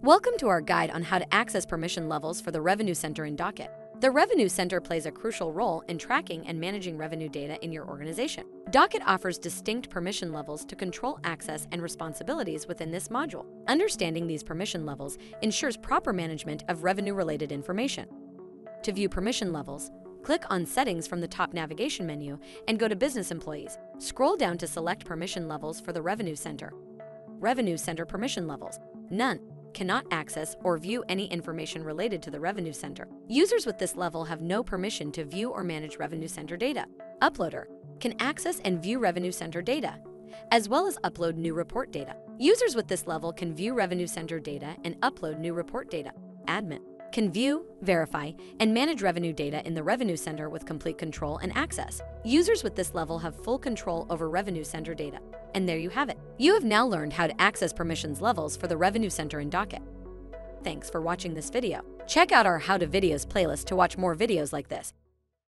Welcome to our guide on how to access permission levels for the Revenue Center in Docyt. The Revenue Center plays a crucial role in tracking and managing revenue data in your organization. Docyt offers distinct permission levels to control access and responsibilities within this module. Understanding these permission levels ensures proper management of revenue-related information. To view permission levels, click on Settings from the top navigation menu and go to Business Employees. Scroll down to select permission levels for the Revenue Center. Revenue Center permission levels: none. Cannot access or view any information related to the Revenue Center. Users with this level have no permission to view or manage Revenue Center data. Uploader can access and view Revenue Center data, as well as upload new report data. Users with this level can view Revenue Center data and upload new report data. Admin can view, verify, and manage revenue data in the Revenue Center with complete control and access. Users with this level have full control over Revenue Center data. And there you have it. You have now learned how to access permissions levels for the Revenue Center in Docyt. Thanks for watching this video. Check out our How to Videos playlist to watch more videos like this.